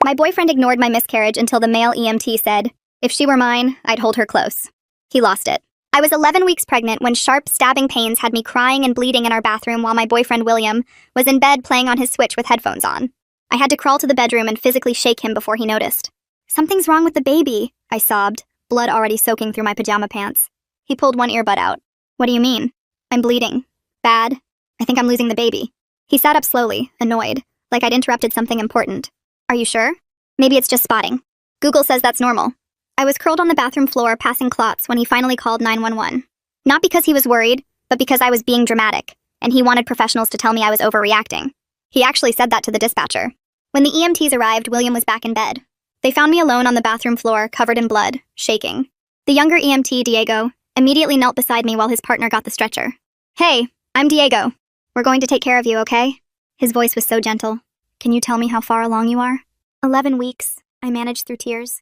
My boyfriend ignored my miscarriage until the male EMT said, "If she were mine, I'd hold her close." He lost it. I was 11 weeks pregnant when sharp, stabbing pains had me crying and bleeding in our bathroom while my boyfriend William was in bed playing on his Switch with headphones on. I had to crawl to the bedroom and physically shake him before he noticed. "Something's wrong with the baby," I sobbed, blood already soaking through my pajama pants. He pulled one earbud out. "What do you mean?" "I'm bleeding. Bad. I think I'm losing the baby." He sat up slowly, annoyed, like I'd interrupted something important. "Are you sure? Maybe it's just spotting. Google says that's normal." I was curled on the bathroom floor passing clots when he finally called 911. Not because he was worried, but because I was being dramatic, and he wanted professionals to tell me I was overreacting. He actually said that to the dispatcher. When the EMTs arrived, William was back in bed. They found me alone on the bathroom floor, covered in blood, shaking. The younger EMT, Diego, immediately knelt beside me while his partner got the stretcher. "Hey, I'm Diego. We're going to take care of you, okay?" His voice was so gentle. "Can you tell me how far along you are?" 11 weeks, I managed through tears.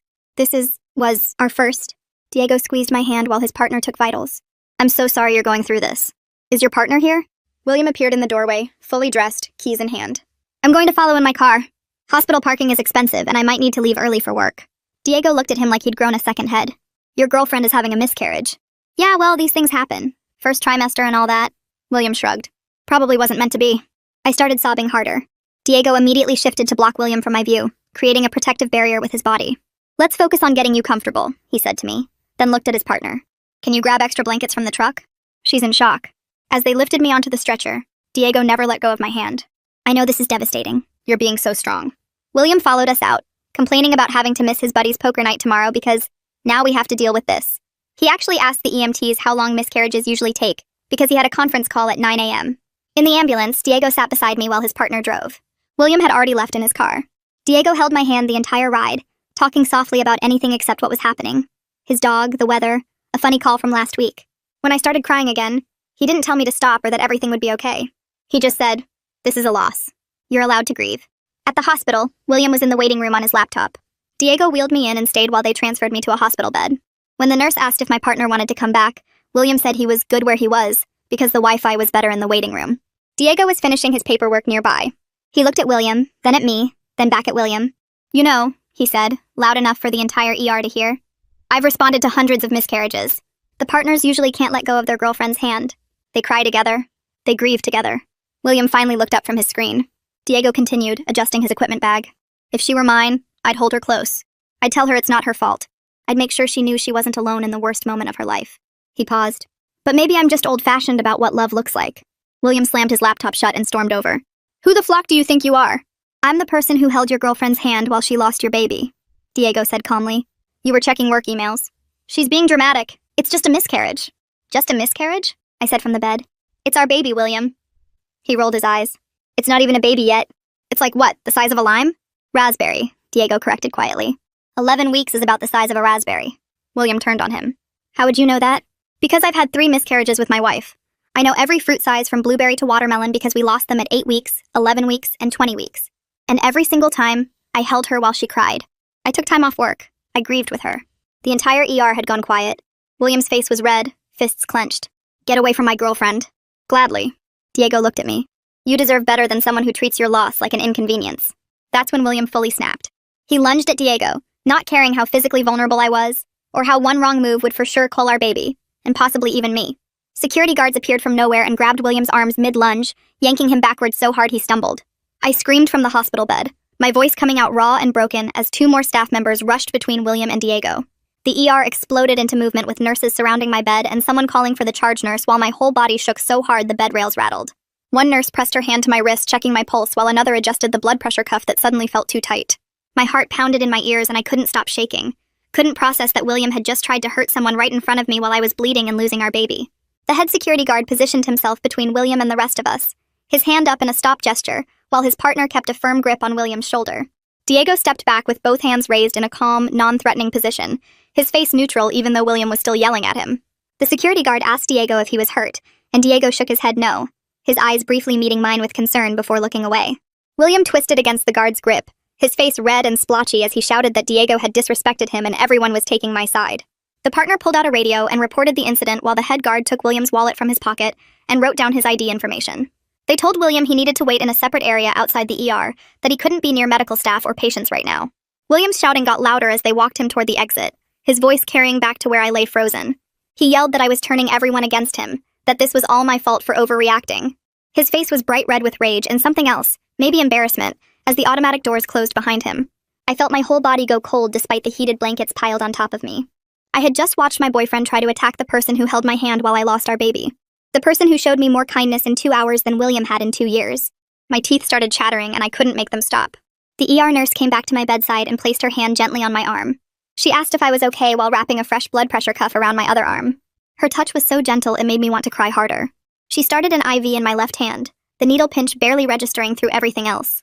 Was our first." Diego squeezed my hand while his partner took vitals. "I'm so sorry you're going through this. Is your partner here?" William appeared in the doorway, fully dressed, keys in hand. "I'm going to follow in my car. Hospital parking is expensive, and I might need to leave early for work." Diego looked at him like he'd grown a second head. "Your girlfriend is having a miscarriage." "Yeah, well, these things happen. First trimester and all that." William shrugged. "Probably wasn't meant to be." I started sobbing harder. Diego immediately shifted to block William from my view, creating a protective barrier with his body. "Let's focus on getting you comfortable," he said to me, then looked at his partner. "Can you grab extra blankets from the truck?" "She's in shock." As they lifted me onto the stretcher, Diego never let go of my hand. "I know this is devastating. You're being so strong." William followed us out, complaining about having to miss his buddy's poker night tomorrow because now we have to deal with this. He actually asked the EMTs how long miscarriages usually take because he had a conference call at 9 a.m. In the ambulance, Diego sat beside me while his partner drove. William had already left in his car. Diego held my hand the entire ride, talking softly about anything except what was happening. His dog, the weather, a funny call from last week. When I started crying again, he didn't tell me to stop or that everything would be okay. He just said, "This is a loss. You're allowed to grieve." At the hospital, William was in the waiting room on his laptop. Diego wheeled me in and stayed while they transferred me to a hospital bed. When the nurse asked if my partner wanted to come back, William said he was good where he was because the Wi-Fi was better in the waiting room. Diego was finishing his paperwork nearby. He looked at William, then at me, then back at William. "You know," he said, loud enough for the entire ER to hear, "I've responded to hundreds of miscarriages. The partners usually can't let go of their girlfriend's hand. They cry together. They grieve together." William finally looked up from his screen. Diego continued, adjusting his equipment bag. "If she were mine, I'd hold her close. I'd tell her it's not her fault. I'd make sure she knew she wasn't alone in the worst moment of her life." He paused. "But maybe I'm just old-fashioned about what love looks like." William slammed his laptop shut and stormed over. "Who the flock do you think you are?" "I'm the person who held your girlfriend's hand while she lost your baby," Diego said calmly. "You were checking work emails." "She's being dramatic. It's just a miscarriage." "Just a miscarriage?" I said from the bed. "It's our baby, William." He rolled his eyes. "It's not even a baby yet. It's like what, the size of a lime?" "Raspberry," Diego corrected quietly. 11 weeks is about the size of a raspberry. William turned on him. "How would you know that?" "Because I've had 3 miscarriages with my wife. I know every fruit size from blueberry to watermelon because we lost them at 8 weeks, 11 weeks, and 20 weeks. And every single time, I held her while she cried. I took time off work. I grieved with her." The entire ER had gone quiet. William's face was red, fists clenched. "Get away from my girlfriend." "Gladly." Diego looked at me. "You deserve better than someone who treats your loss like an inconvenience." That's when William fully snapped. He lunged at Diego, not caring how physically vulnerable I was, or how one wrong move would for sure kill our baby, and possibly even me. Security guards appeared from nowhere and grabbed William's arms mid-lunge, yanking him backward so hard he stumbled. I screamed from the hospital bed, my voice coming out raw and broken as 2 more staff members rushed between William and Diego. The ER exploded into movement with nurses surrounding my bed and someone calling for the charge nurse while my whole body shook so hard the bed rails rattled. One nurse pressed her hand to my wrist, checking my pulse, while another adjusted the blood pressure cuff that suddenly felt too tight. My heart pounded in my ears and I couldn't stop shaking. Couldn't process that William had just tried to hurt someone right in front of me while I was bleeding and losing our baby. The head security guard positioned himself between William and the rest of us, his hand up in a stop gesture, while his partner kept a firm grip on William's shoulder. Diego stepped back with both hands raised in a calm, non-threatening position, his face neutral even though William was still yelling at him. The security guard asked Diego if he was hurt, and Diego shook his head no, his eyes briefly meeting mine with concern before looking away. William twisted against the guard's grip, his face red and splotchy as he shouted that Diego had disrespected him and everyone was taking my side. The partner pulled out a radio and reported the incident while the head guard took William's wallet from his pocket and wrote down his ID information. They told William he needed to wait in a separate area outside the ER, that he couldn't be near medical staff or patients right now. William's shouting got louder as they walked him toward the exit, his voice carrying back to where I lay frozen. He yelled that I was turning everyone against him, that this was all my fault for overreacting. His face was bright red with rage and something else, maybe embarrassment, as the automatic doors closed behind him. I felt my whole body go cold despite the heated blankets piled on top of me. I had just watched my boyfriend try to attack the person who held my hand while I lost our baby. The person who showed me more kindness in 2 hours than William had in 2 years. My teeth started chattering and I couldn't make them stop. The ER nurse came back to my bedside and placed her hand gently on my arm. She asked if I was okay while wrapping a fresh blood pressure cuff around my other arm. Her touch was so gentle it made me want to cry harder. She started an IV in my left hand, the needle pinch barely registering through everything else.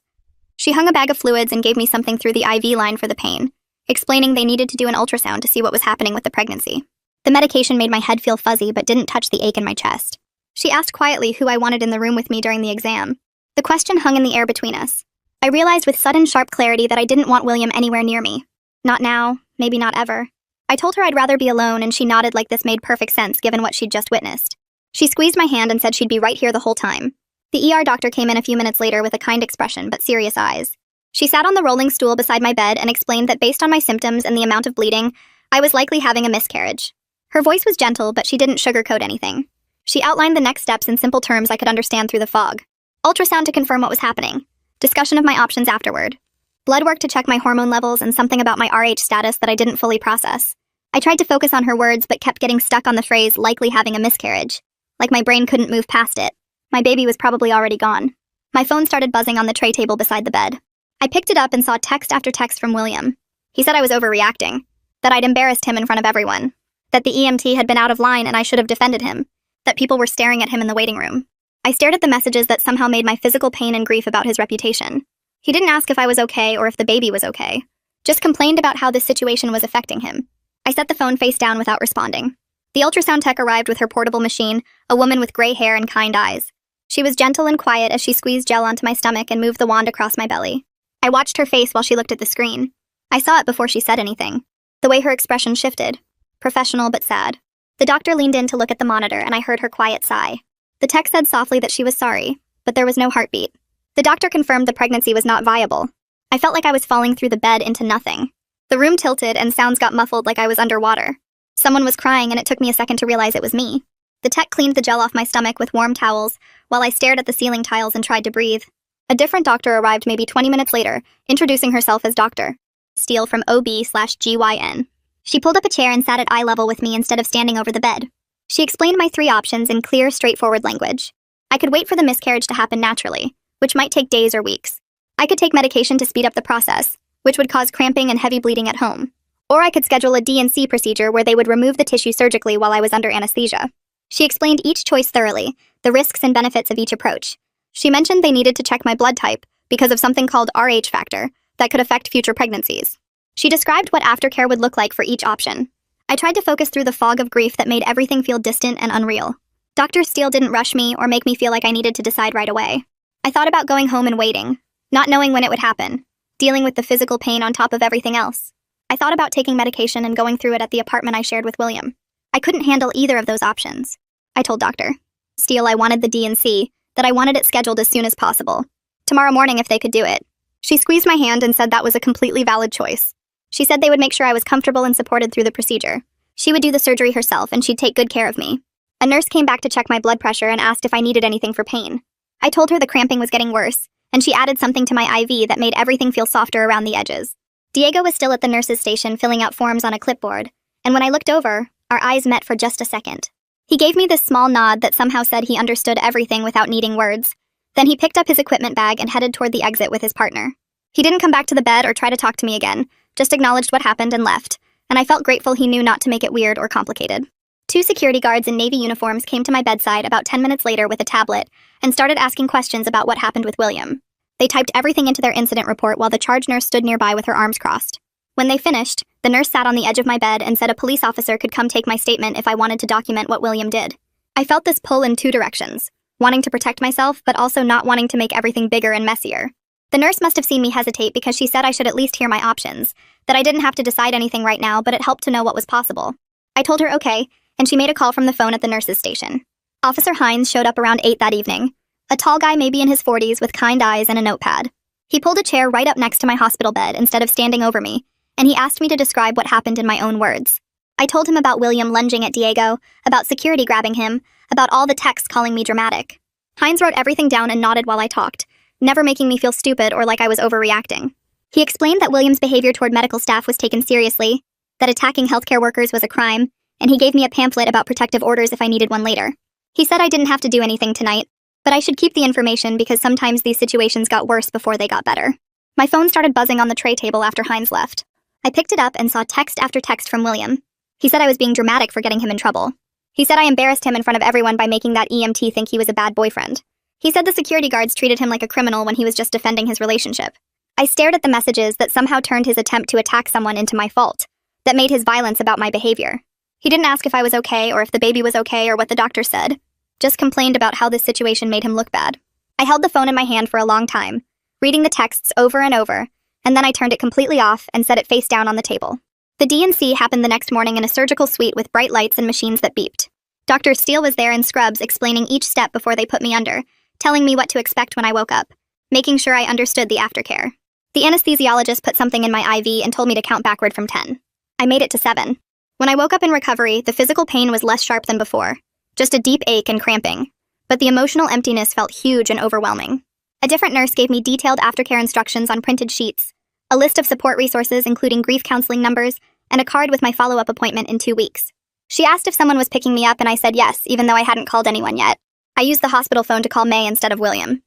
She hung a bag of fluids and gave me something through the IV line for the pain, explaining they needed to do an ultrasound to see what was happening with the pregnancy. The medication made my head feel fuzzy but didn't touch the ache in my chest. She asked quietly who I wanted in the room with me during the exam. The question hung in the air between us. I realized with sudden sharp clarity that I didn't want William anywhere near me. Not now, maybe not ever. I told her I'd rather be alone and she nodded like this made perfect sense given what she'd just witnessed. She squeezed my hand and said she'd be right here the whole time. The ER doctor came in a few minutes later with a kind expression but serious eyes. She sat on the rolling stool beside my bed and explained that based on my symptoms and the amount of bleeding, I was likely having a miscarriage. Her voice was gentle, but she didn't sugarcoat anything. She outlined the next steps in simple terms I could understand through the fog. Ultrasound to confirm what was happening. Discussion of my options afterward. Blood work to check my hormone levels and something about my RH status that I didn't fully process. I tried to focus on her words but kept getting stuck on the phrase likely having a miscarriage. Like my brain couldn't move past it. My baby was probably already gone. My phone started buzzing on the tray table beside the bed. I picked it up and saw text after text from William. He said I was overreacting, that I'd embarrassed him in front of everyone, that the EMT had been out of line and I should have defended him, that people were staring at him in the waiting room. I stared at the messages that somehow made my physical pain and grief about his reputation. He didn't ask if I was okay or if the baby was okay, just complained about how this situation was affecting him. I set the phone face down without responding. The ultrasound tech arrived with her portable machine, a woman with gray hair and kind eyes. She was gentle and quiet as she squeezed gel onto my stomach and moved the wand across my belly. I watched her face while she looked at the screen. I saw it before she said anything. The way her expression shifted. Professional but sad. The doctor leaned in to look at the monitor and I heard her quiet sigh. The tech said softly that she was sorry, but there was no heartbeat. The doctor confirmed the pregnancy was not viable. I felt like I was falling through the bed into nothing. The room tilted and sounds got muffled like I was underwater. Someone was crying and it took me a second to realize it was me. The tech cleaned the gel off my stomach with warm towels while I stared at the ceiling tiles and tried to breathe. A different doctor arrived maybe 20 minutes later, introducing herself as Dr. Steele from OB/GYN. She pulled up a chair and sat at eye level with me instead of standing over the bed. She explained my 3 options in clear, straightforward language. I could wait for the miscarriage to happen naturally, which might take days or weeks. I could take medication to speed up the process, which would cause cramping and heavy bleeding at home. Or I could schedule a D&C procedure where they would remove the tissue surgically while I was under anesthesia. She explained each choice thoroughly, the risks and benefits of each approach. She mentioned they needed to check my blood type because of something called RH factor that could affect future pregnancies. She described what aftercare would look like for each option. I tried to focus through the fog of grief that made everything feel distant and unreal. Dr. Steele didn't rush me or make me feel like I needed to decide right away. I thought about going home and waiting, not knowing when it would happen, dealing with the physical pain on top of everything else. I thought about taking medication and going through it at the apartment I shared with William. I couldn't handle either of those options. I told Dr. Steele I wanted the D&C, that I wanted it scheduled as soon as possible. Tomorrow morning if they could do it. She squeezed my hand and said that was a completely valid choice. She said they would make sure I was comfortable and supported through the procedure. She would do the surgery herself and she'd take good care of me. A nurse came back to check my blood pressure and asked if I needed anything for pain. I told her the cramping was getting worse, and she added something to my IV that made everything feel softer around the edges. Diego was still at the nurse's station filling out forms on a clipboard, and when I looked over, our eyes met for just a second. He gave me this small nod that somehow said he understood everything without needing words. Then he picked up his equipment bag and headed toward the exit with his partner. He didn't come back to the bed or try to talk to me again, just acknowledged what happened and left, and I felt grateful he knew not to make it weird or complicated. 2 security guards in navy uniforms came to my bedside about 10 minutes later with a tablet and started asking questions about what happened with William. They typed everything into their incident report while the charge nurse stood nearby with her arms crossed. When they finished, the nurse sat on the edge of my bed and said a police officer could come take my statement if I wanted to document what William did. I felt this pull in 2 directions, wanting to protect myself but also not wanting to make everything bigger and messier. The nurse must have seen me hesitate because she said I should at least hear my options, that I didn't have to decide anything right now, but it helped to know what was possible. I told her okay, and she made a call from the phone at the nurse's station. Officer Hines showed up around 8 that evening. A tall guy, maybe in his 40s, with kind eyes and a notepad. He pulled a chair right up next to my hospital bed instead of standing over me, and he asked me to describe what happened in my own words. I told him about William lunging at Diego, about security grabbing him, about all the texts calling me dramatic. Hines wrote everything down and nodded while I talked, never making me feel stupid or like I was overreacting. He explained that William's behavior toward medical staff was taken seriously, that attacking healthcare workers was a crime, and he gave me a pamphlet about protective orders if I needed one later. He said I didn't have to do anything tonight, but I should keep the information because sometimes these situations got worse before they got better. My phone started buzzing on the tray table after Hines left. I picked it up and saw text after text from William. He said I was being dramatic for getting him in trouble. He said I embarrassed him in front of everyone by making that EMT think he was a bad boyfriend. He said the security guards treated him like a criminal when he was just defending his relationship. I stared at the messages that somehow turned his attempt to attack someone into my fault, that made his violence about my behavior. He didn't ask if I was okay or if the baby was okay or what the doctor said, just complained about how this situation made him look bad. I held the phone in my hand for a long time, reading the texts over and over, and then I turned it completely off and set it face down on the table. The D&C happened the next morning in a surgical suite with bright lights and machines that beeped. Dr. Steele was there in scrubs explaining each step before they put me under, telling me what to expect when I woke up, making sure I understood the aftercare. The anesthesiologist put something in my IV and told me to count backward from 10. I made it to 7. When I woke up in recovery, the physical pain was less sharp than before, just a deep ache and cramping, but the emotional emptiness felt huge and overwhelming. A different nurse gave me detailed aftercare instructions on printed sheets, a list of support resources including grief counseling numbers, and a card with my follow-up appointment in 2 weeks. She asked if someone was picking me up and I said yes, even though I hadn't called anyone yet. I used the hospital phone to call May instead of William.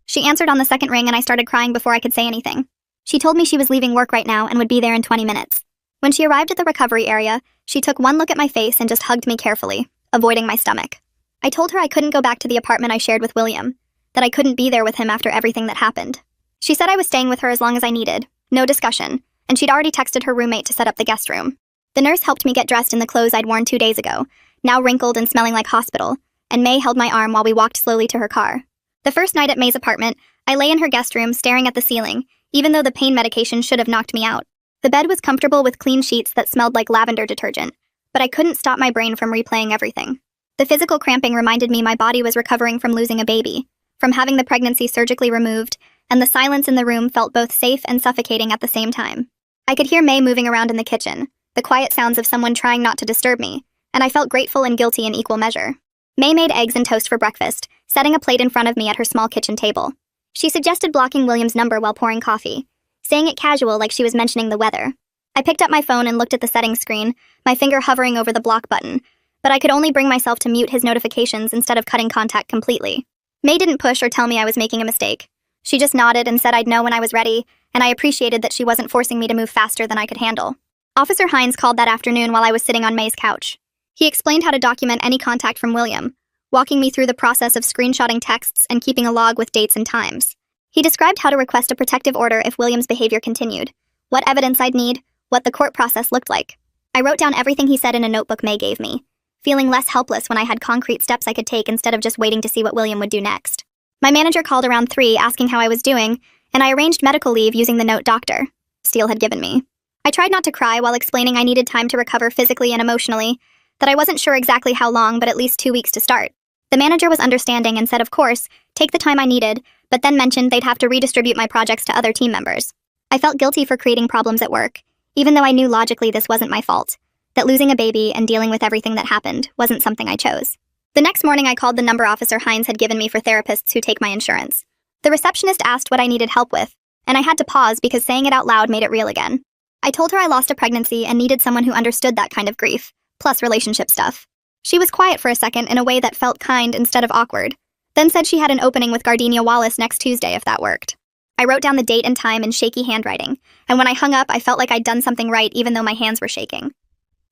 She answered on the second ring and I started crying before I could say anything. She told me she was leaving work right now and would be there in 20 minutes. When she arrived at the recovery area, she took one look at my face and just hugged me carefully, avoiding my stomach. I told her I couldn't go back to the apartment I shared with William, that I couldn't be there with him after everything that happened. She said I was staying with her as long as I needed, no discussion, and she'd already texted her roommate to set up the guest room. The nurse helped me get dressed in the clothes I'd worn 2 days ago, now wrinkled and smelling like hospital, and May held my arm while we walked slowly to her car. The first night at May's apartment, I lay in her guest room staring at the ceiling, even though the pain medication should have knocked me out. The bed was comfortable with clean sheets that smelled like lavender detergent, but I couldn't stop my brain from replaying everything. The physical cramping reminded me my body was recovering from losing a baby, from having the pregnancy surgically removed, and the silence in the room felt both safe and suffocating at the same time. I could hear May moving around in the kitchen, the quiet sounds of someone trying not to disturb me, and I felt grateful and guilty in equal measure. May made eggs and toast for breakfast, setting a plate in front of me at her small kitchen table. She suggested blocking William's number while pouring coffee, saying it casual like she was mentioning the weather. I picked up my phone and looked at the settings screen, my finger hovering over the block button, but I could only bring myself to mute his notifications instead of cutting contact completely. May didn't push or tell me I was making a mistake. She just nodded and said I'd know when I was ready, and I appreciated that she wasn't forcing me to move faster than I could handle. Officer Hines called that afternoon while I was sitting on May's couch. He explained how to document any contact from William, walking me through the process of screenshotting texts and keeping a log with dates and times. He described how to request a protective order if William's behavior continued, what evidence I'd need, what the court process looked like. I wrote down everything he said in a notebook May gave me, feeling less helpless when I had concrete steps I could take instead of just waiting to see what William would do next. My manager called around 3 asking how I was doing, and I arranged medical leave using the note Dr. Steele had given me. I tried not to cry while explaining I needed time to recover physically and emotionally, that I wasn't sure exactly how long, but at least 2 weeks to start. The manager was understanding and said, of course, take the time I needed, but then mentioned they'd have to redistribute my projects to other team members. I felt guilty for creating problems at work, even though I knew logically this wasn't my fault, that losing a baby and dealing with everything that happened wasn't something I chose. The next morning I called the number Officer Hines had given me for therapists who take my insurance. The receptionist asked what I needed help with, and I had to pause because saying it out loud made it real again. I told her I lost a pregnancy and needed someone who understood that kind of grief, plus relationship stuff. She was quiet for a second in a way that felt kind instead of awkward, then said she had an opening with Gardenia Wallace next Tuesday if that worked. I wrote down the date and time in shaky handwriting, and when I hung up, I felt like I'd done something right even though my hands were shaking.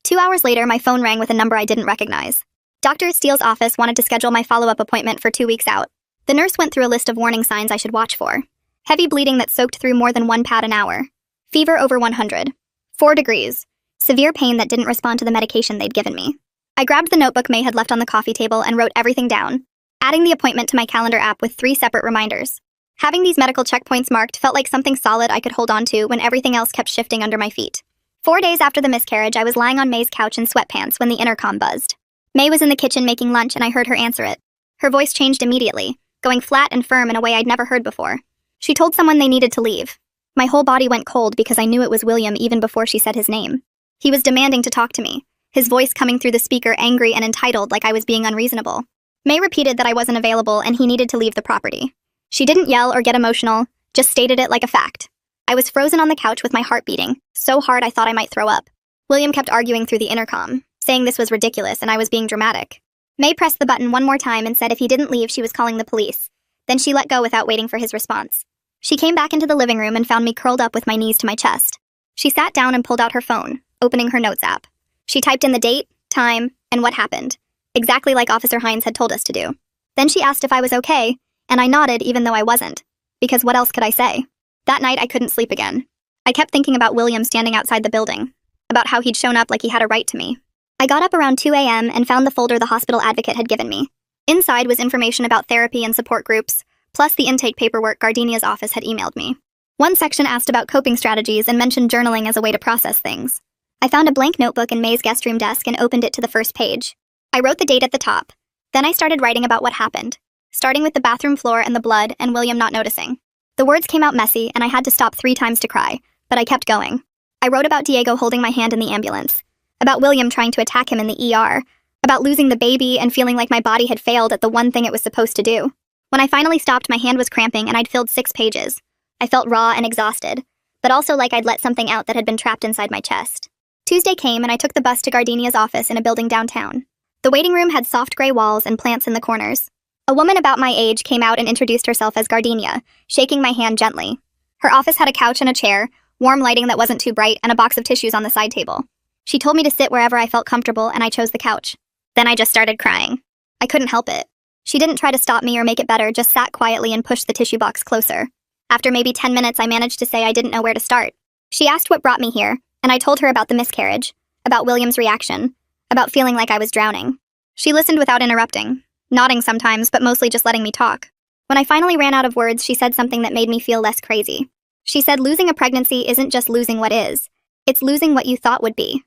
2 hours later, my phone rang with a number I didn't recognize. Dr. Steele's office wanted to schedule my follow-up appointment for 2 weeks out. The nurse went through a list of warning signs I should watch for. Heavy bleeding that soaked through more than 1 pad an hour. Fever over 100. 4 degrees. Severe pain that didn't respond to the medication they'd given me. I grabbed the notebook May had left on the coffee table and wrote everything down, adding the appointment to my calendar app with 3 separate reminders. Having these medical checkpoints marked felt like something solid I could hold on to when everything else kept shifting under my feet. 4 days after the miscarriage, I was lying on May's couch in sweatpants when the intercom buzzed. May was in the kitchen making lunch and I heard her answer it. Her voice changed immediately, going flat and firm in a way I'd never heard before. She told someone they needed to leave. My whole body went cold because I knew it was William even before she said his name. He was demanding to talk to me, his voice coming through the speaker angry and entitled like I was being unreasonable. May repeated that I wasn't available and he needed to leave the property. She didn't yell or get emotional, just stated it like a fact. I was frozen on the couch with my heart beating, so hard I thought I might throw up. William kept arguing through the intercom, saying this was ridiculous and I was being dramatic. May pressed the button one more time and said if he didn't leave, she was calling the police. Then she let go without waiting for his response. She came back into the living room and found me curled up with my knees to my chest. She sat down and pulled out her phone, opening her notes app. She typed in the date, time, and what happened, exactly like Officer Hines had told us to do. Then she asked if I was okay, and I nodded even though I wasn't, because what else could I say? That night I couldn't sleep again. I kept thinking about William standing outside the building, about how he'd shown up like he had a right to me. I got up around 2 a.m. and found the folder the hospital advocate had given me. Inside was information about therapy and support groups, plus the intake paperwork Gardenia's office had emailed me. One section asked about coping strategies and mentioned journaling as a way to process things. I found a blank notebook in May's guest room desk and opened it to the first page. I wrote the date at the top. Then I started writing about what happened, starting with the bathroom floor and the blood and William not noticing. The words came out messy and I had to stop 3 times to cry, but I kept going. I wrote about Diego holding my hand in the ambulance, about William trying to attack him in the ER, about losing the baby and feeling like my body had failed at the one thing it was supposed to do. When I finally stopped, my hand was cramping and I'd filled 6 pages. I felt raw and exhausted, but also like I'd let something out that had been trapped inside my chest. Tuesday came and I took the bus to Gardenia's office in a building downtown. The waiting room had soft gray walls and plants in the corners. A woman about my age came out and introduced herself as Gardenia, shaking my hand gently. Her office had a couch and a chair, warm lighting that wasn't too bright, and a box of tissues on the side table. She told me to sit wherever I felt comfortable and I chose the couch. Then I just started crying. I couldn't help it. She didn't try to stop me or make it better, just sat quietly and pushed the tissue box closer. After maybe 10 minutes, I managed to say I didn't know where to start. She asked what brought me here, and I told her about the miscarriage, about William's reaction, about feeling like I was drowning. She listened without interrupting, nodding sometimes, but mostly just letting me talk. When I finally ran out of words, she said something that made me feel less crazy. She said losing a pregnancy isn't just losing what is, it's losing what you thought would be.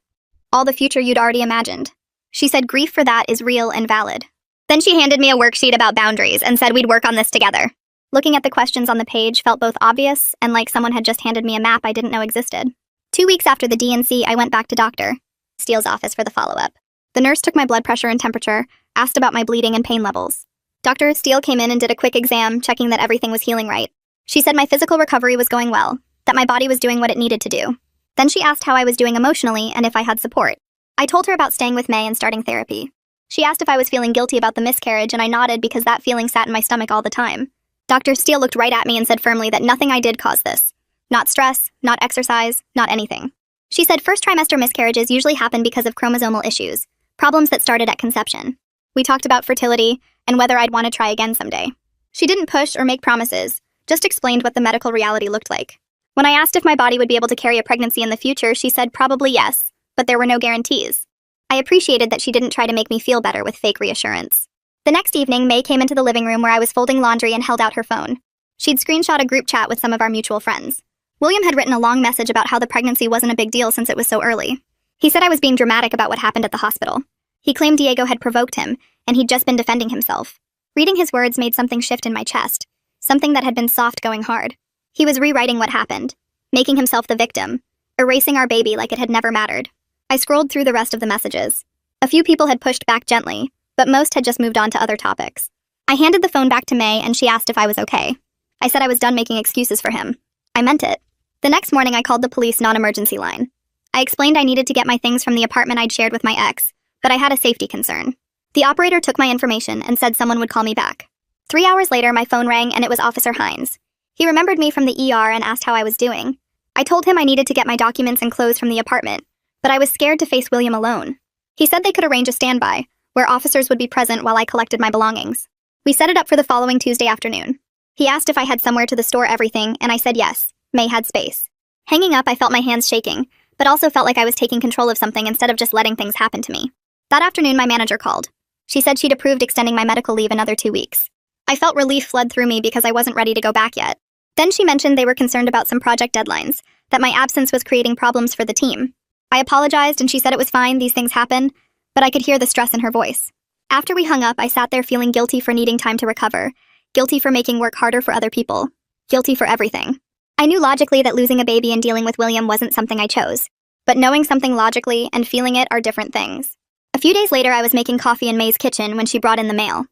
All the future you'd already imagined. She said grief for that is real and valid. Then she handed me a worksheet about boundaries and said we'd work on this together. Looking at the questions on the page felt both obvious and like someone had just handed me a map I didn't know existed. 2 weeks after the DNC, I went back to Dr. Steele's office for the follow-up. The nurse took my blood pressure and temperature, asked about my bleeding and pain levels. Dr. Steele came in and did a quick exam, checking that everything was healing right. She said my physical recovery was going well, that my body was doing what it needed to do. Then she asked how I was doing emotionally and if I had support. I told her about staying with May and starting therapy. She asked if I was feeling guilty about the miscarriage, and I nodded because that feeling sat in my stomach all the time. Dr. Steele looked right at me and said firmly that nothing I did caused this. Not stress, not exercise, not anything. She said first trimester miscarriages usually happen because of chromosomal issues, problems that started at conception. We talked about fertility and whether I'd want to try again someday. She didn't push or make promises, just explained what the medical reality looked like. When I asked if my body would be able to carry a pregnancy in the future, she said probably yes, but there were no guarantees. I appreciated that she didn't try to make me feel better with fake reassurance. The next evening, May came into the living room where I was folding laundry and held out her phone. She'd screenshot a group chat with some of our mutual friends. William had written a long message about how the pregnancy wasn't a big deal since it was so early. He said I was being dramatic about what happened at the hospital. He claimed Diego had provoked him, and he'd just been defending himself. Reading his words made something shift in my chest, something that had been soft going hard. He was rewriting what happened, making himself the victim, erasing our baby like it had never mattered. I scrolled through the rest of the messages. A few people had pushed back gently, but most had just moved on to other topics. I handed the phone back to May and she asked if I was okay. I said I was done making excuses for him. I meant it. The next morning I called the police non-emergency line. I explained I needed to get my things from the apartment I'd shared with my ex, but I had a safety concern. The operator took my information and said someone would call me back. 3 hours later my phone rang and it was Officer Hines. He remembered me from the ER and asked how I was doing. I told him I needed to get my documents and clothes from the apartment, but I was scared to face William alone. He said they could arrange a standby, where officers would be present while I collected my belongings. We set it up for the following Tuesday afternoon. He asked if I had somewhere to store everything, and I said yes. May had space. Hanging up, I felt my hands shaking, but also felt like I was taking control of something instead of just letting things happen to me. That afternoon, my manager called. She said she'd approved extending my medical leave another 2 weeks. I felt relief flood through me because I wasn't ready to go back yet. Then she mentioned they were concerned about some project deadlines, that my absence was creating problems for the team. I apologized and she said it was fine, these things happen, but I could hear the stress in her voice. After we hung up, I sat there feeling guilty for needing time to recover, Guilty for making work harder for other people. Guilty for everything. I knew logically that losing a baby and dealing with William wasn't something I chose. But knowing something logically and feeling it are different things. A few days later, I was making coffee in May's kitchen when she brought in the mail.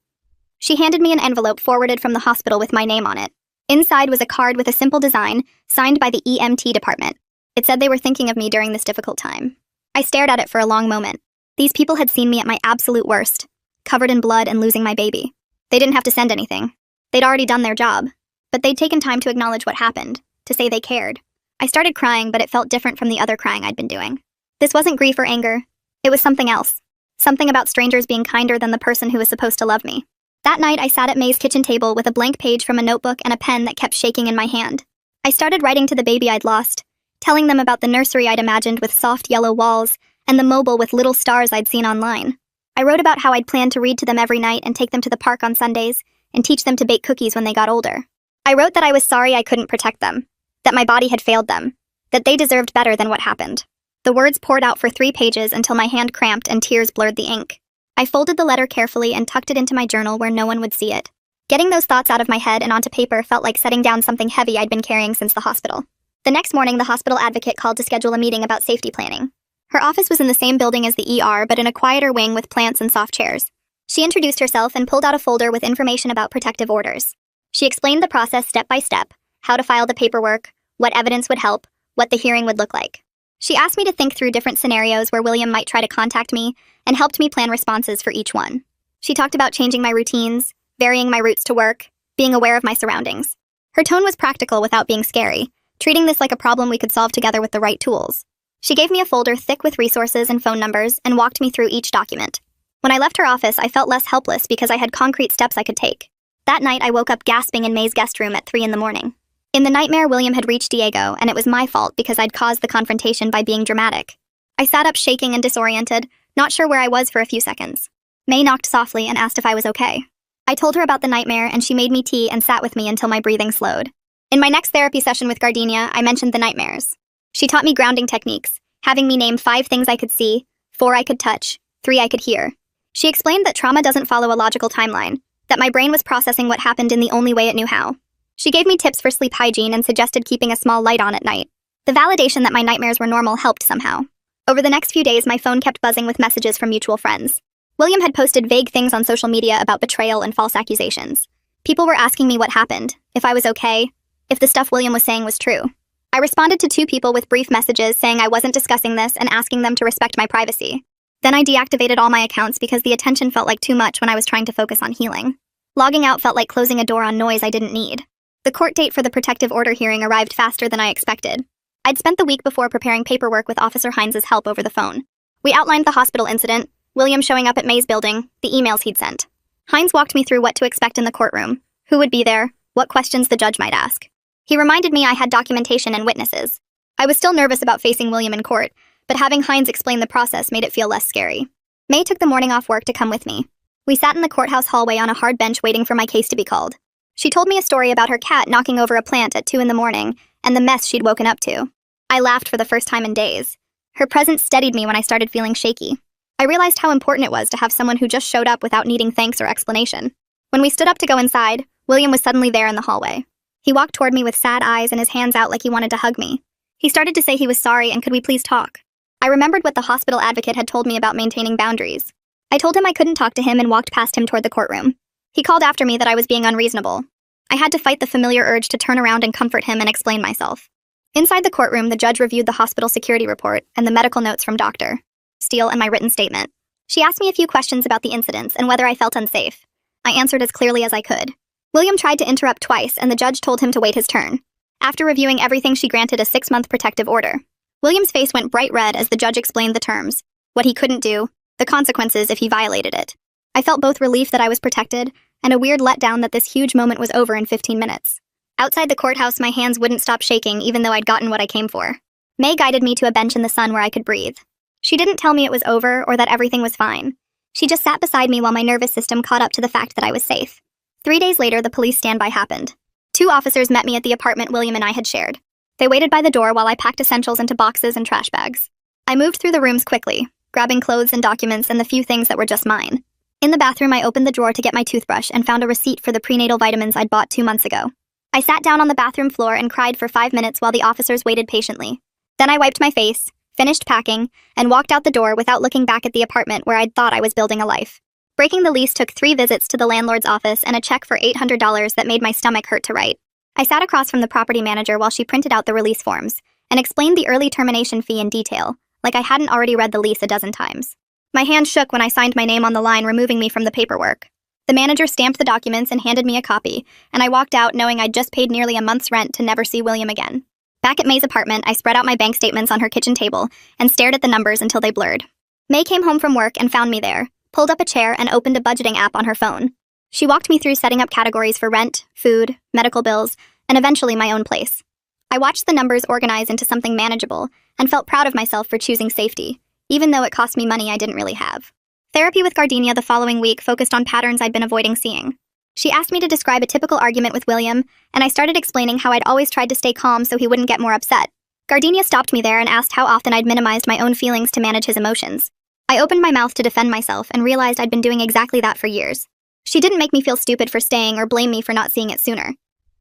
She handed me an envelope forwarded from the hospital with my name on it. Inside was a card with a simple design, signed by the EMT department. It said they were thinking of me during this difficult time. I stared at it for a long moment. These people had seen me at my absolute worst, covered in blood and losing my baby. They didn't have to send anything. They'd already done their job. But they'd taken time to acknowledge what happened, to say they cared. I started crying, but it felt different from the other crying I'd been doing. This wasn't grief or anger. It was something else. Something about strangers being kinder than the person who was supposed to love me. That night, I sat at May's kitchen table with a blank page from a notebook and a pen that kept shaking in my hand. I started writing to the baby I'd lost, telling them about the nursery I'd imagined with soft yellow walls and the mobile with little stars I'd seen online. I wrote about how I'd planned to read to them every night and take them to the park on Sundays and teach them to bake cookies when they got older. I wrote that I was sorry I couldn't protect them, that my body had failed them, that they deserved better than what happened. The words poured out for 3 pages until my hand cramped and tears blurred the ink. I folded the letter carefully and tucked it into my journal where no one would see it. Getting those thoughts out of my head and onto paper felt like setting down something heavy I'd been carrying since the hospital. The next morning, the hospital advocate called to schedule a meeting about safety planning. Her office was in the same building as the ER, but in a quieter wing with plants and soft chairs. She introduced herself and pulled out a folder with information about protective orders. She explained the process step by step, how to file the paperwork, what evidence would help, what the hearing would look like. She asked me to think through different scenarios where William might try to contact me and helped me plan responses for each one. She talked about changing my routines, varying my routes to work, being aware of my surroundings. Her tone was practical without being scary, treating this like a problem we could solve together with the right tools. She gave me a folder thick with resources and phone numbers and walked me through each document. When I left her office, I felt less helpless because I had concrete steps I could take. That night, I woke up gasping in May's guest room at 3 a.m. In the nightmare, William had reached Diego, and it was my fault because I'd caused the confrontation by being dramatic. I sat up shaking and disoriented, not sure where I was for a few seconds. May knocked softly and asked if I was okay. I told her about the nightmare, and she made me tea and sat with me until my breathing slowed. In my next therapy session with Gardenia, I mentioned the nightmares. She taught me grounding techniques, having me name 5 things I could see, 4 I could touch, 3 I could hear. She explained that trauma doesn't follow a logical timeline, that my brain was processing what happened in the only way it knew how. She gave me tips for sleep hygiene and suggested keeping a small light on at night. The validation that my nightmares were normal helped somehow. Over the next few days, my phone kept buzzing with messages from mutual friends. William had posted vague things on social media about betrayal and false accusations. People were asking me what happened, if I was okay, if the stuff William was saying was true. I responded to 2 people with brief messages saying I wasn't discussing this and asking them to respect my privacy. Then I deactivated all my accounts because the attention felt like too much when I was trying to focus on healing. Logging out felt like closing a door on noise I didn't need. The court date for the protective order hearing arrived faster than I expected. I'd spent the week before preparing paperwork with Officer Hines' help over the phone. We outlined the hospital incident, William showing up at May's building, the emails he'd sent. Hines walked me through what to expect in the courtroom, who would be there, what questions the judge might ask. He reminded me I had documentation and witnesses. I was still nervous about facing William in court, but having Hines explain the process made it feel less scary. May took the morning off work to come with me. We sat in the courthouse hallway on a hard bench waiting for my case to be called. She told me a story about her cat knocking over a plant at 2 a.m. and the mess she'd woken up to. I laughed for the first time in days. Her presence steadied me when I started feeling shaky. I realized how important it was to have someone who just showed up without needing thanks or explanation. When we stood up to go inside, William was suddenly there in the hallway. He walked toward me with sad eyes and his hands out like he wanted to hug me. He started to say he was sorry and could we please talk. I remembered what the hospital advocate had told me about maintaining boundaries. I told him I couldn't talk to him and walked past him toward the courtroom. He called after me that I was being unreasonable. I had to fight the familiar urge to turn around and comfort him and explain myself. Inside the courtroom, the judge reviewed the hospital security report and the medical notes from Dr. Steele and my written statement. She asked me a few questions about the incidents and whether I felt unsafe. I answered as clearly as I could. William tried to interrupt twice, and the judge told him to wait his turn. After reviewing everything, she granted a 6-month protective order. William's face went bright red as the judge explained the terms, what he couldn't do, the consequences if he violated it. I felt both relief that I was protected and a weird letdown that this huge moment was over in 15 minutes. Outside the courthouse, my hands wouldn't stop shaking even though I'd gotten what I came for. May guided me to a bench in the sun where I could breathe. She didn't tell me it was over or that everything was fine. She just sat beside me while my nervous system caught up to the fact that I was safe. 3 days later, the police standby happened. 2 officers met me at the apartment William and I had shared. They waited by the door while I packed essentials into boxes and trash bags. I moved through the rooms quickly, grabbing clothes and documents and the few things that were just mine. In the bathroom, I opened the drawer to get my toothbrush and found a receipt for the prenatal vitamins I'd bought 2 months ago. I sat down on the bathroom floor and cried for 5 minutes while the officers waited patiently. Then I wiped my face, finished packing, and walked out the door without looking back at the apartment where I'd thought I was building a life. Breaking the lease took 3 visits to the landlord's office and a check for $800 that made my stomach hurt to write. I sat across from the property manager while she printed out the release forms and explained the early termination fee in detail, like I hadn't already read the lease a dozen times. My hand shook when I signed my name on the line, removing me from the paperwork. The manager stamped the documents and handed me a copy, and I walked out knowing I'd just paid nearly a month's rent to never see William again. Back at May's apartment, I spread out my bank statements on her kitchen table and stared at the numbers until they blurred. May came home from work and found me there, pulled up a chair and opened a budgeting app on her phone. She walked me through setting up categories for rent, food, medical bills, and eventually my own place. I watched the numbers organize into something manageable and felt proud of myself for choosing safety, even though it cost me money I didn't really have. Therapy with Gardenia the following week focused on patterns I'd been avoiding seeing. She asked me to describe a typical argument with William, and I started explaining how I'd always tried to stay calm so he wouldn't get more upset. Gardenia stopped me there and asked how often I'd minimized my own feelings to manage his emotions. I opened my mouth to defend myself and realized I'd been doing exactly that for years. She didn't make me feel stupid for staying or blame me for not seeing it sooner.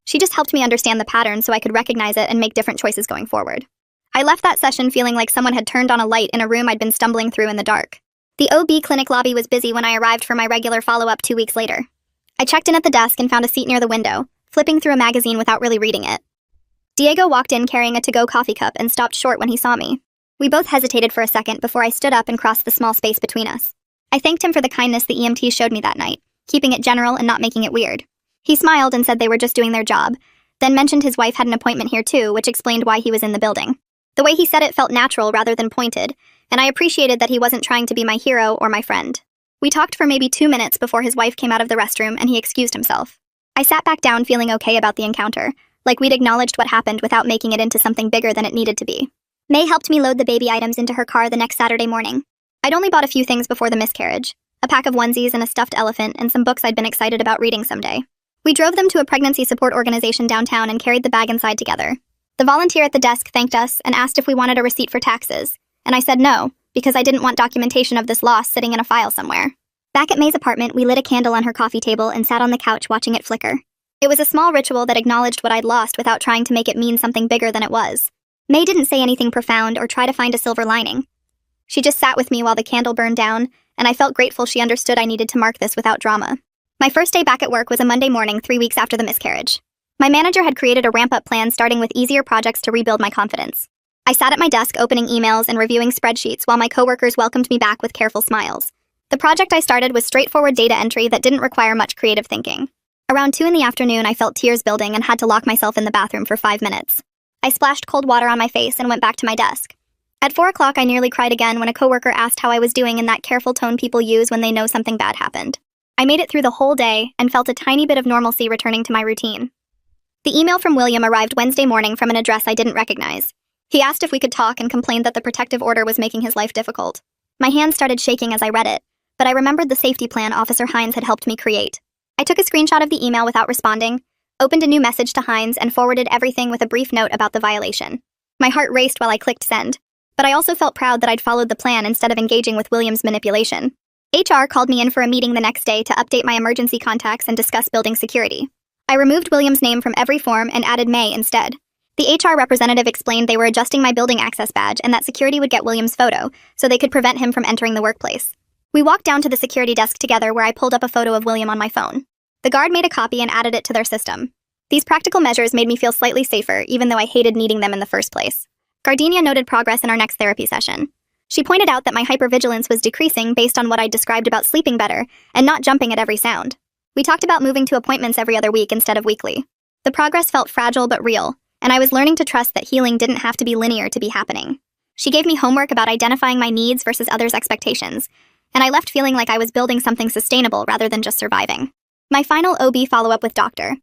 She just helped me understand the pattern so I could recognize it and make different choices going forward. I left that session feeling like someone had turned on a light in a room I'd been stumbling through in the dark. The OB clinic lobby was busy when I arrived for my regular follow-up 2 weeks later. I checked in at the desk and found a seat near the window, flipping through a magazine without really reading it. Diego walked in carrying a to-go coffee cup and stopped short when he saw me. We both hesitated for a second before I stood up and crossed the small space between us. I thanked him for the kindness the EMT showed me that night, keeping it general and not making it weird. He smiled and said they were just doing their job, then mentioned his wife had an appointment here too, which explained why he was in the building. The way he said it felt natural rather than pointed, and I appreciated that he wasn't trying to be my hero or my friend. We talked for maybe 2 minutes before his wife came out of the restroom and he excused himself. I sat back down feeling okay about the encounter, like we'd acknowledged what happened without making it into something bigger than it needed to be. May helped me load the baby items into her car the next Saturday morning. I'd only bought a few things before the miscarriage, a pack of onesies and a stuffed elephant and some books I'd been excited about reading someday. We drove them to a pregnancy support organization downtown and carried the bag inside together. The volunteer at the desk thanked us and asked if we wanted a receipt for taxes, and I said no, because I didn't want documentation of this loss sitting in a file somewhere. Back at May's apartment, we lit a candle on her coffee table and sat on the couch watching it flicker. It was a small ritual that acknowledged what I'd lost without trying to make it mean something bigger than it was. May didn't say anything profound or try to find a silver lining. She just sat with me while the candle burned down, and I felt grateful she understood I needed to mark this without drama. My first day back at work was a Monday morning 3 weeks after the miscarriage. My manager had created a ramp-up plan starting with easier projects to rebuild my confidence. I sat at my desk opening emails and reviewing spreadsheets while my coworkers welcomed me back with careful smiles. The project I started was straightforward data entry that didn't require much creative thinking. Around 2 in the afternoon, I felt tears building and had to lock myself in the bathroom for 5 minutes. I splashed cold water on my face and went back to my desk. At 4 o'clock, I nearly cried again when a coworker asked how I was doing in that careful tone people use when they know something bad happened. I made it through the whole day and felt a tiny bit of normalcy returning to my routine. The email from William arrived Wednesday morning from an address I didn't recognize. He asked if we could talk and complained that the protective order was making his life difficult. My hands started shaking as I read it, but I remembered the safety plan Officer Hines had helped me create. I took a screenshot of the email without responding, opened a new message to Hines, and forwarded everything with a brief note about the violation. My heart raced while I clicked send, but I also felt proud that I'd followed the plan instead of engaging with William's manipulation. HR called me in for a meeting the next day to update my emergency contacts and discuss building security. I removed William's name from every form and added May instead. The HR representative explained they were adjusting my building access badge and that security would get William's photo so they could prevent him from entering the workplace. We walked down to the security desk together where I pulled up a photo of William on my phone. The guard made a copy and added it to their system. These practical measures made me feel slightly safer, even though I hated needing them in the first place. Gardenia noted progress in our next therapy session. She pointed out that my hypervigilance was decreasing based on what I described about sleeping better and not jumping at every sound. We talked about moving to appointments every other week instead of weekly. The progress felt fragile but real, and I was learning to trust that healing didn't have to be linear to be happening. She gave me homework about identifying my needs versus others' expectations, and I left feeling like I was building something sustainable rather than just surviving. My final OB follow-up with Dr.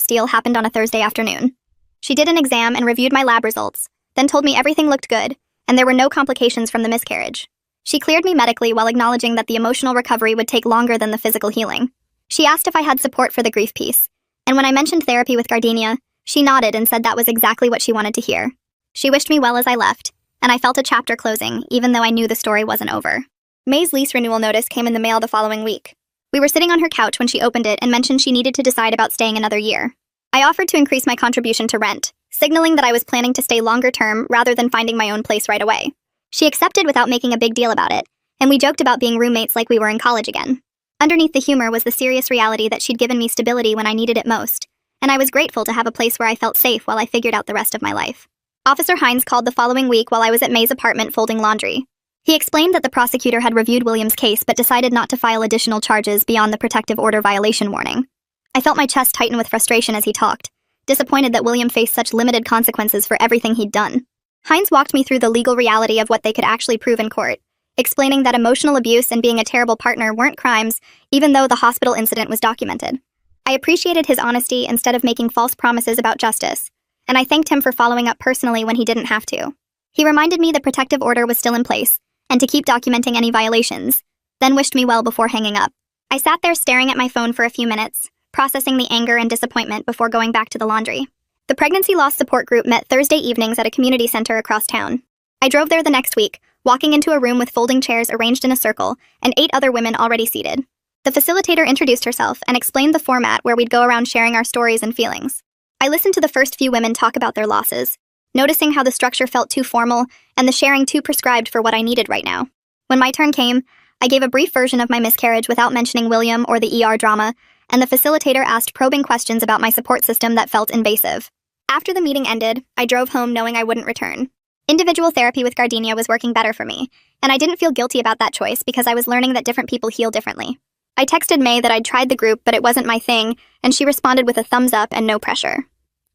Steele happened on a Thursday afternoon. She did an exam and reviewed my lab results, then told me everything looked good, and there were no complications from the miscarriage. She cleared me medically while acknowledging that the emotional recovery would take longer than the physical healing. She asked if I had support for the grief piece, and when I mentioned therapy with Gardenia, she nodded and said that was exactly what she wanted to hear. She wished me well as I left, and I felt a chapter closing, even though I knew the story wasn't over. May's lease renewal notice came in the mail the following week. We were sitting on her couch when she opened it and mentioned she needed to decide about staying another year. I offered to increase my contribution to rent, signaling that I was planning to stay longer term rather than finding my own place right away. She accepted without making a big deal about it, and we joked about being roommates like we were in college again. Underneath the humor was the serious reality that she'd given me stability when I needed it most, and I was grateful to have a place where I felt safe while I figured out the rest of my life. Officer Hines called the following week while I was at May's apartment folding laundry. He explained that the prosecutor had reviewed William's case but decided not to file additional charges beyond the protective order violation warning. I felt my chest tighten with frustration as he talked, disappointed that William faced such limited consequences for everything he'd done. Hines walked me through the legal reality of what they could actually prove in court, explaining that emotional abuse and being a terrible partner weren't crimes, even though the hospital incident was documented. I appreciated his honesty instead of making false promises about justice, and I thanked him for following up personally when he didn't have to. He reminded me the protective order was still in place, and to keep documenting any violations, then wished me well before hanging up. I sat there staring at my phone for a few minutes, processing the anger and disappointment before going back to the laundry. The pregnancy loss support group met Thursday evenings at a community center across town. I drove there the next week, walking into a room with folding chairs arranged in a circle and 8 other women already seated. The facilitator introduced herself and explained the format where we'd go around sharing our stories and feelings. I listened to the first few women talk about their losses, noticing how the structure felt too formal and the sharing too prescribed for what I needed right now. When my turn came, I gave a brief version of my miscarriage without mentioning William or the ER drama, and the facilitator asked probing questions about my support system that felt invasive. After the meeting ended, I drove home knowing I wouldn't return. Individual therapy with Gardenia was working better for me, and I didn't feel guilty about that choice because I was learning that different people heal differently. I texted May that I'd tried the group, but it wasn't my thing, and she responded with a thumbs up and no pressure.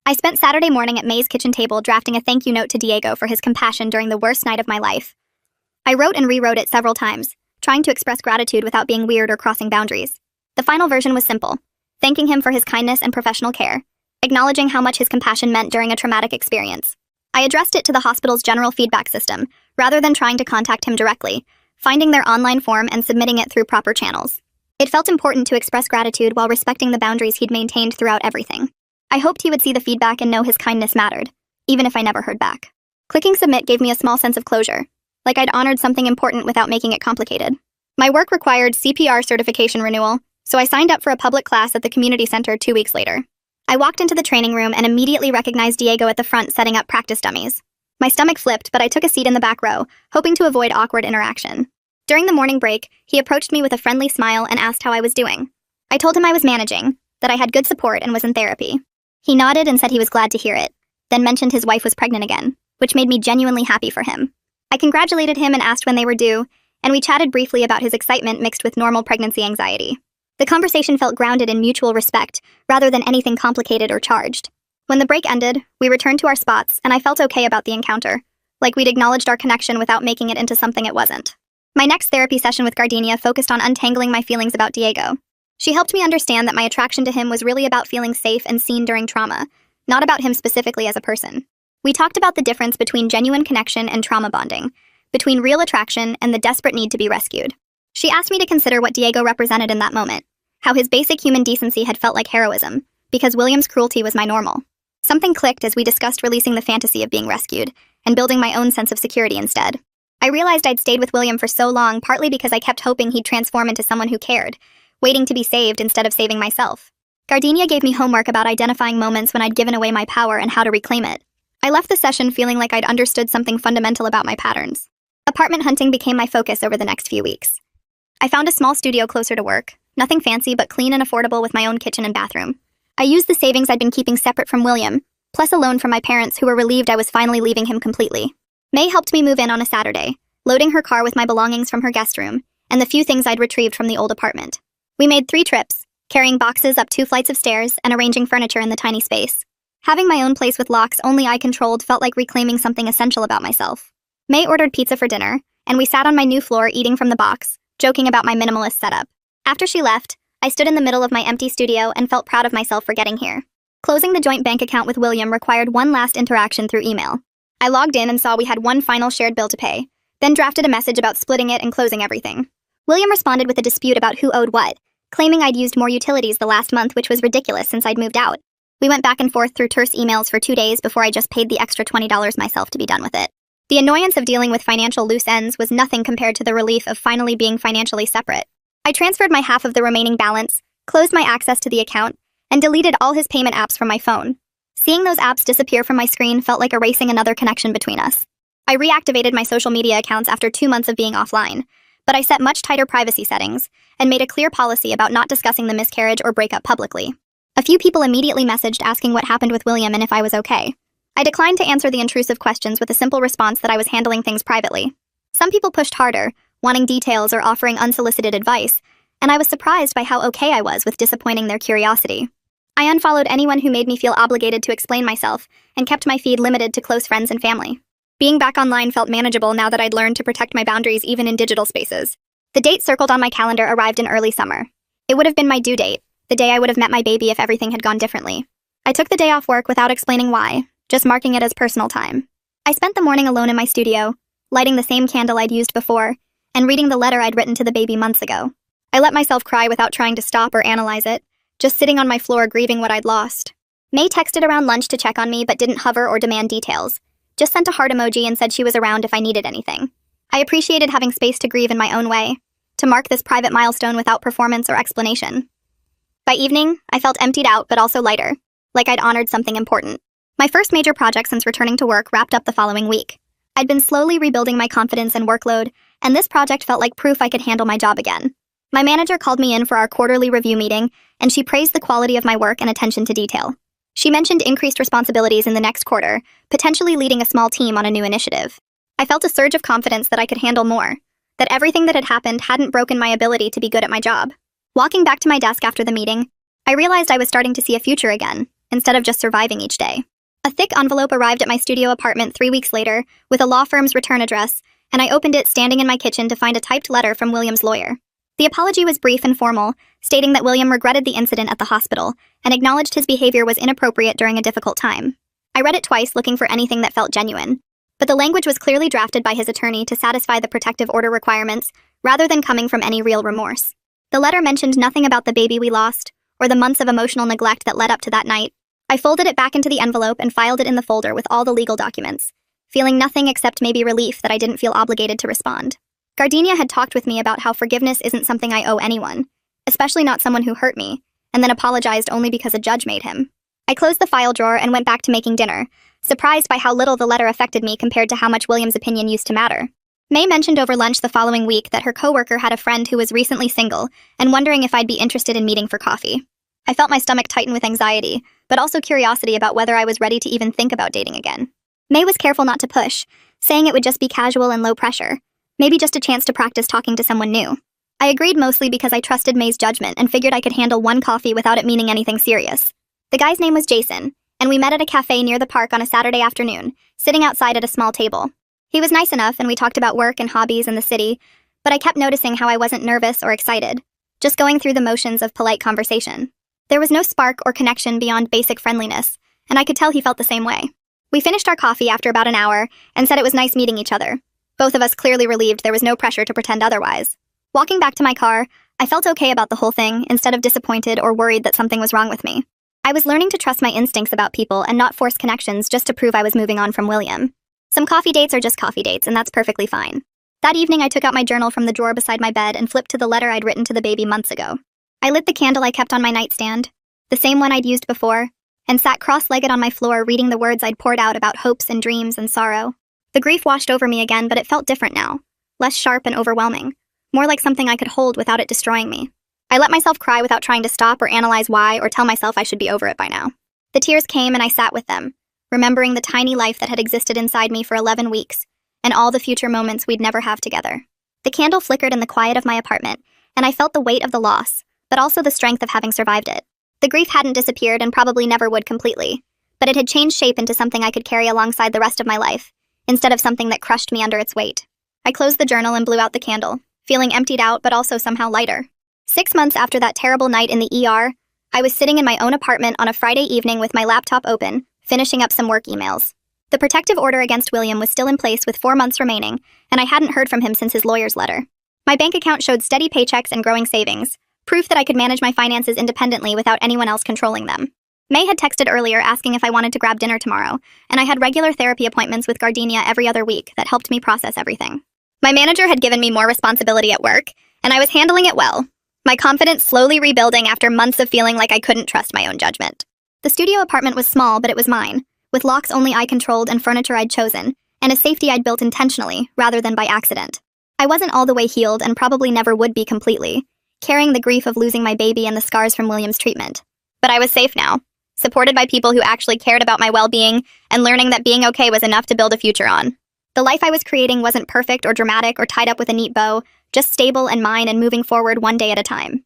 I spent Saturday morning at May's kitchen table drafting a thank you note to Diego for his compassion during the worst night of my life. I wrote and rewrote it several times, trying to express gratitude without being weird or crossing boundaries. The final version was simple, thanking him for his kindness and professional care, acknowledging how much his compassion meant during a traumatic experience. I addressed it to the hospital's general feedback system, rather than trying to contact him directly, finding their online form and submitting it through proper channels. It felt important to express gratitude while respecting the boundaries he'd maintained throughout everything. I hoped he would see the feedback and know his kindness mattered, even if I never heard back. Clicking submit gave me a small sense of closure, like I'd honored something important without making it complicated. My work required CPR certification renewal, so I signed up for a public class at the community center 2 weeks later. I walked into the training room and immediately recognized Diego at the front setting up practice dummies. My stomach flipped, but I took a seat in the back row, hoping to avoid awkward interaction. During the morning break, he approached me with a friendly smile and asked how I was doing. I told him I was managing, that I had good support and was in therapy. He nodded and said he was glad to hear it, then mentioned his wife was pregnant again, which made me genuinely happy for him. I congratulated him and asked when they were due, and we chatted briefly about his excitement mixed with normal pregnancy anxiety. The conversation felt grounded in mutual respect, rather than anything complicated or charged. When the break ended, we returned to our spots, and I felt okay about the encounter, like we'd acknowledged our connection without making it into something it wasn't. My next therapy session with Gardenia focused on untangling my feelings about Diego. She helped me understand that my attraction to him was really about feeling safe and seen during trauma, not about him specifically as a person. We talked about the difference between genuine connection and trauma bonding, between real attraction and the desperate need to be rescued. She asked me to consider what Diego represented in that moment, how his basic human decency had felt like heroism, because William's cruelty was my normal. Something clicked as we discussed releasing the fantasy of being rescued, and building my own sense of security instead. I realized I'd stayed with William for so long partly because I kept hoping he'd transform into someone who cared, waiting to be saved instead of saving myself. Gardenia gave me homework about identifying moments when I'd given away my power and how to reclaim it. I left the session feeling like I'd understood something fundamental about my patterns. Apartment hunting became my focus over the next few weeks. I found a small studio closer to work, nothing fancy but clean and affordable with my own kitchen and bathroom. I used the savings I'd been keeping separate from William, plus a loan from my parents who were relieved I was finally leaving him completely. May helped me move in on a Saturday, loading her car with my belongings from her guest room, and the few things I'd retrieved from the old apartment. We made 3 trips, carrying boxes up 2 flights of stairs and arranging furniture in the tiny space. Having my own place with locks only I controlled felt like reclaiming something essential about myself. May ordered pizza for dinner, and we sat on my new floor eating from the box, joking about my minimalist setup. After she left, I stood in the middle of my empty studio and felt proud of myself for getting here. Closing the joint bank account with William required one last interaction through email. I logged in and saw we had one final shared bill to pay, then drafted a message about splitting it and closing everything. William responded with a dispute about who owed what, claiming I'd used more utilities the last month, which was ridiculous since I'd moved out. We went back and forth through terse emails for 2 days before I just paid the extra $20 myself to be done with it. The annoyance of dealing with financial loose ends was nothing compared to the relief of finally being financially separate. I transferred my half of the remaining balance, closed my access to the account, and deleted all his payment apps from my phone. Seeing those apps disappear from my screen felt like erasing another connection between us. I reactivated my social media accounts after 2 months of being offline, but I set much tighter privacy settings and made a clear policy about not discussing the miscarriage or breakup publicly. A few people immediately messaged asking what happened with William and if I was okay. I declined to answer the intrusive questions with a simple response that I was handling things privately. Some people pushed harder, wanting details or offering unsolicited advice, and I was surprised by how okay I was with disappointing their curiosity. I unfollowed anyone who made me feel obligated to explain myself and kept my feed limited to close friends and family. Being back online felt manageable now that I'd learned to protect my boundaries even in digital spaces. The date circled on my calendar arrived in early summer. It would have been my due date, the day I would have met my baby if everything had gone differently. I took the day off work without explaining why, just marking it as personal time. I spent the morning alone in my studio, lighting the same candle I'd used before, and reading the letter I'd written to the baby months ago. I let myself cry without trying to stop or analyze it, just sitting on my floor grieving what I'd lost. May texted around lunch to check on me but didn't hover or demand details, just sent a heart emoji and said she was around if I needed anything. I appreciated having space to grieve in my own way, to mark this private milestone without performance or explanation. By evening, I felt emptied out but also lighter, like I'd honored something important. My first major project since returning to work wrapped up the following week. I'd been slowly rebuilding my confidence and workload, and this project felt like proof I could handle my job again. My manager called me in for our quarterly review meeting, and she praised the quality of my work and attention to detail. She mentioned increased responsibilities in the next quarter, potentially leading a small team on a new initiative. I felt a surge of confidence that I could handle more, that everything that had happened hadn't broken my ability to be good at my job. Walking back to my desk after the meeting, I realized I was starting to see a future again, instead of just surviving each day. A thick envelope arrived at my studio apartment 3 weeks later, with a law firm's return address, and I opened it standing in my kitchen to find a typed letter from William's lawyer. The apology was brief and formal, stating that William regretted the incident at the hospital and acknowledged his behavior was inappropriate during a difficult time. I read it twice looking for anything that felt genuine, but the language was clearly drafted by his attorney to satisfy the protective order requirements rather than coming from any real remorse. The letter mentioned nothing about the baby we lost or the months of emotional neglect that led up to that night. I folded it back into the envelope and filed it in the folder with all the legal documents, feeling nothing except maybe relief that I didn't feel obligated to respond. Gardenia had talked with me about how forgiveness isn't something I owe anyone, especially not someone who hurt me, and then apologized only because a judge made him. I closed the file drawer and went back to making dinner, surprised by how little the letter affected me compared to how much William's opinion used to matter. May mentioned over lunch the following week that her coworker had a friend who was recently single and wondering if I'd be interested in meeting for coffee. I felt my stomach tighten with anxiety, but also curiosity about whether I was ready to even think about dating again. May was careful not to push, saying it would just be casual and low pressure, maybe just a chance to practice talking to someone new. I agreed mostly because I trusted May's judgment and figured I could handle one coffee without it meaning anything serious. The guy's name was Jason, and we met at a cafe near the park on a Saturday afternoon, sitting outside at a small table. He was nice enough and we talked about work and hobbies and the city, but I kept noticing how I wasn't nervous or excited, just going through the motions of polite conversation. There was no spark or connection beyond basic friendliness, and I could tell he felt the same way. We finished our coffee after about an hour and said it was nice meeting each other, both of us clearly relieved there was no pressure to pretend otherwise. Walking back to my car, I felt okay about the whole thing instead of disappointed or worried that something was wrong with me. I was learning to trust my instincts about people and not force connections just to prove I was moving on from William. Some coffee dates are just coffee dates, and that's perfectly fine. That evening, I took out my journal from the drawer beside my bed and flipped to the letter I'd written to the baby months ago. I lit the candle I kept on my nightstand, the same one I'd used before, and sat cross-legged on my floor reading the words I'd poured out about hopes and dreams and sorrow. The grief washed over me again, but it felt different now, less sharp and overwhelming, more like something I could hold without it destroying me. I let myself cry without trying to stop or analyze why or tell myself I should be over it by now. The tears came and I sat with them, remembering the tiny life that had existed inside me for 11 weeks, and all the future moments we'd never have together. The candle flickered in the quiet of my apartment, and I felt the weight of the loss, but also the strength of having survived it. The grief hadn't disappeared and probably never would completely, but it had changed shape into something I could carry alongside the rest of my life, instead of something that crushed me under its weight. I closed the journal and blew out the candle, feeling emptied out but also somehow lighter. 6 months after that terrible night in the ER, I was sitting in my own apartment on a Friday evening with my laptop open, finishing up some work emails. The protective order against William was still in place with 4 months remaining, and I hadn't heard from him since his lawyer's letter. My bank account showed steady paychecks and growing savings, proof that I could manage my finances independently without anyone else controlling them. May had texted earlier asking if I wanted to grab dinner tomorrow, and I had regular therapy appointments with Gardenia every other week that helped me process everything. My manager had given me more responsibility at work, and I was handling it well, my confidence slowly rebuilding after months of feeling like I couldn't trust my own judgment. The studio apartment was small, but it was mine, with locks only I controlled and furniture I'd chosen, and a safety I'd built intentionally, rather than by accident. I wasn't all the way healed and probably never would be completely, carrying the grief of losing my baby and the scars from William's treatment. But I was safe now, supported by people who actually cared about my well-being and learning that being okay was enough to build a future on. The life I was creating wasn't perfect or dramatic or tied up with a neat bow, just stable and mine and moving forward one day at a time.